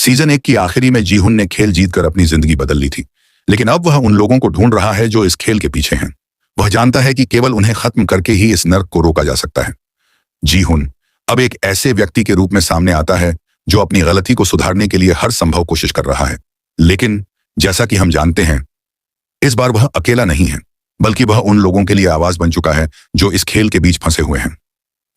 Season 1 की आखिरी में जीहुन ने खेल जीतकर अपनी जिंदगी बदल ली थी, लेकिन अब वह उन लोगों को ढूंढ रहा है जो इस खेल के पीछे हैं। वह जानता है कि केवल उन्हें खत्म करके ही इस नर्क को रोका जा सकता है। जीहुन अब एक ऐसे व्यक्ति के रूप में सामने आता है जो अपनी गलती को सुधारने के लिए हर संभव कोशिश कर रहा है। लेकिन जैसा कि हम जानते हैं, इस बार वह अकेला नहीं है, बल्कि वह उन लोगों के लिए आवाज बन चुका है जो इस खेल के बीच फंसे हुए हैं।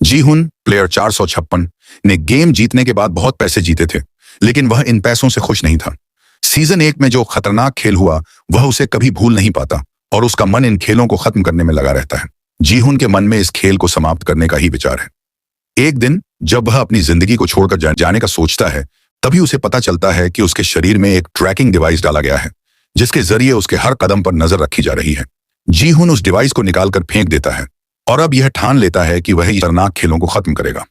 जीहुन प्लेयर 456 ने गेम जीतने के बाद बहुत पैसे जीते थे, लेकिन वह इन पैसों से खुश नहीं था। सीजन 1 में जो खतरनाक खेल हुआ वह उसे कभी भूल नहीं पाता और उसका मन इन खेलों को खत्म करने में लगा रहता है। जीहुन के मन में इस खेल को समाप्त करने का ही विचार है। एक दिन जब वह अपनी जिंदगी को छोड़कर जाने का सोचता है, तभी उसे पता चलता है कि उसके शरीर में एक ट्रैकिंग डिवाइस डाला गया है, जिसके जरिए उसके हर कदम पर नजर रखी जा रही है। जीहुन उस डिवाइस को निकालकर फेंक देता है और अब यह ठान लेता है कि वह खतरनाक खेलों को खत्म करेगा।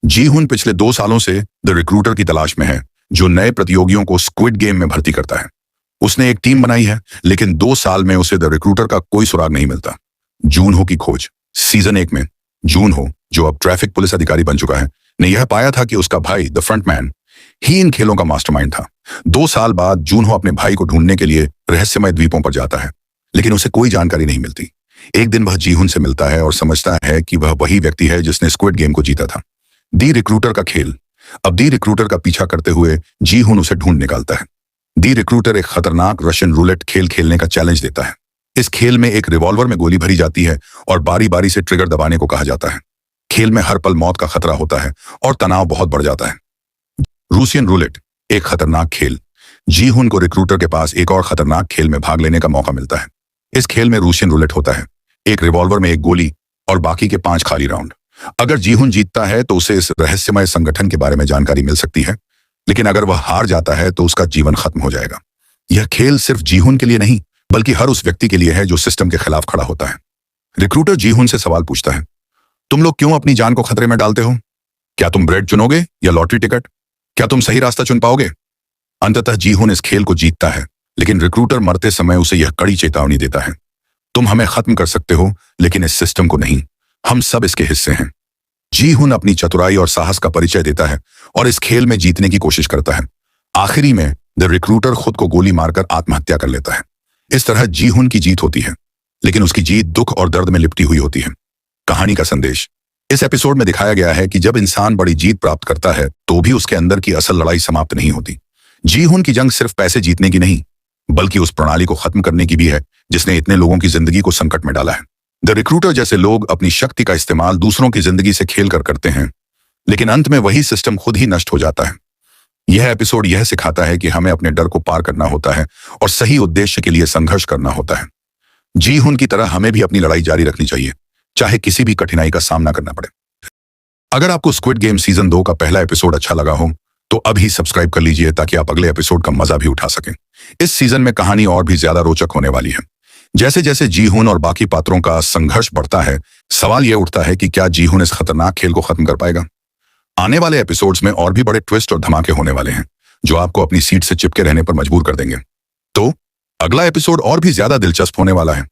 जीहुन पिछले 2 सालों से द रिक्रूटर की तलाश में है, जो नए प्रतियोगियों को स्क्विड गेम में भर्ती करता है। उसने एक टीम बनाई है, लेकिन 2 साल में उसे द रिक्रूटर का कोई सुराग नहीं मिलता। जूनहो की खोज। सीजन 1 में जूनहो, जो अब ट्रैफिक पुलिस अधिकारी बन चुका है, ने यह पाया था कि उसका भाई द फ्रंटमैन ही इन खेलों का मास्टरमाइंड था। 2 साल बाद जूनहो अपने भाई को ढूंढने के लिए रहस्यमय द्वीपों पर जाता है, लेकिन उसे कोई जानकारी नहीं मिलती। एक दिन वह जीहुन से मिलता है और समझता है कि वह वही व्यक्ति है जिसने स्क्विड गेम को जीता था। दी रिक्रूटर का खेल। अब दी रिक्रूटर का पीछा करते हुए जीहुन उसे ढूंढ निकालता है। दी रिक्रूटर एक खतरनाक रशियन रूलेट खेल खेलने का चैलेंज देता है। इस खेल में एक रिवॉल्वर में गोली भरी जाती है और बारी बारी से ट्रिगर दबाने को कहा जाता है। खेल में हर पल मौत का खतरा होता है और तनाव बहुत बढ़ जाता है। रूसियन रूलेट एक खतरनाक खेल। जीहुन को रिक्रूटर के पास एक और खतरनाक खेल में भाग लेने का मौका मिलता है। इस खेल में रूसियन रूलेट होता है, एक रिवॉल्वर में एक गोली और बाकी के 5 खाली राउंड। अगर जीहुन जीतता है तो उसे इस रहस्यमय संगठन के बारे में जानकारी मिल सकती है, लेकिन अगर वह हार जाता है तो उसका जीवन खत्म हो जाएगा। यह खेल सिर्फ जीहुन के लिए नहीं, बल्कि हर उस व्यक्ति के लिए है जो सिस्टम के खिलाफ खड़ा होता है। रिक्रूटर जीहुन से सवाल पूछता है, तुम लोग क्यों अपनी जान को खतरे में डालते हो? क्या तुम ब्रेड चुनोगे या लॉटरी टिकट? क्या तुम सही रास्ता चुन पाओगे? अंततः जीहुन इस खेल को जीतता है, लेकिन रिक्रूटर मरते समय उसे यह कड़ी चेतावनी देता है, तुम हमें खत्म कर सकते हो, लेकिन इस सिस्टम को नहीं। हम सब इसके हिस्से हैं। जीहुन अपनी चतुराई और साहस का परिचय देता है और इस खेल में जीतने की कोशिश करता है। आखिरी में द रिक्रूटर खुद को गोली मारकर आत्महत्या कर लेता है। इस तरह जीहुन की जीत होती है, लेकिन उसकी जीत दुख और दर्द में लिपटी हुई होती है। कहानी का संदेश। इस एपिसोड में दिखाया गया है कि जब इंसान बड़ी जीत प्राप्त करता है तो भी उसके अंदर की असल लड़ाई समाप्त नहीं होती। जीहुन की जंग सिर्फ पैसे जीतने की नहीं, बल्कि उस प्रणाली को खत्म करने की भी है जिसने इतने लोगों की जिंदगी को संकट में डाला है। द रिक्रूटर जैसे लोग अपनी शक्ति का इस्तेमाल दूसरों की जिंदगी से खेल कर करते हैं, लेकिन अंत में वही सिस्टम खुद ही नष्ट हो जाता है। यह एपिसोड यह सिखाता है कि हमें अपने डर को पार करना होता है और सही उद्देश्य के लिए संघर्ष करना होता है। जीहुन की तरह हमें भी अपनी लड़ाई जारी रखनी चाहिए, चाहे किसी भी कठिनाई का सामना करना पड़े। अगर आपको स्क्विड गेम सीजन 2 का पहला एपिसोड अच्छा लगा हो तो अभी सब्सक्राइब कर लीजिए ताकि आप अगले एपिसोड का मजा भी उठा सकें। इस सीजन में कहानी और भी ज्यादा रोचक होने वाली है। जैसे जैसे जीहुन और बाकी पात्रों का संघर्ष बढ़ता है, सवाल यह उठता है कि क्या जीहुन इस खतरनाक खेल को खत्म कर पाएगा। आने वाले एपिसोड्स में और भी बड़े ट्विस्ट और धमाके होने वाले हैं जो आपको अपनी सीट से चिपके रहने पर मजबूर कर देंगे। तो अगला एपिसोड और भी ज्यादा दिलचस्प होने वाला है।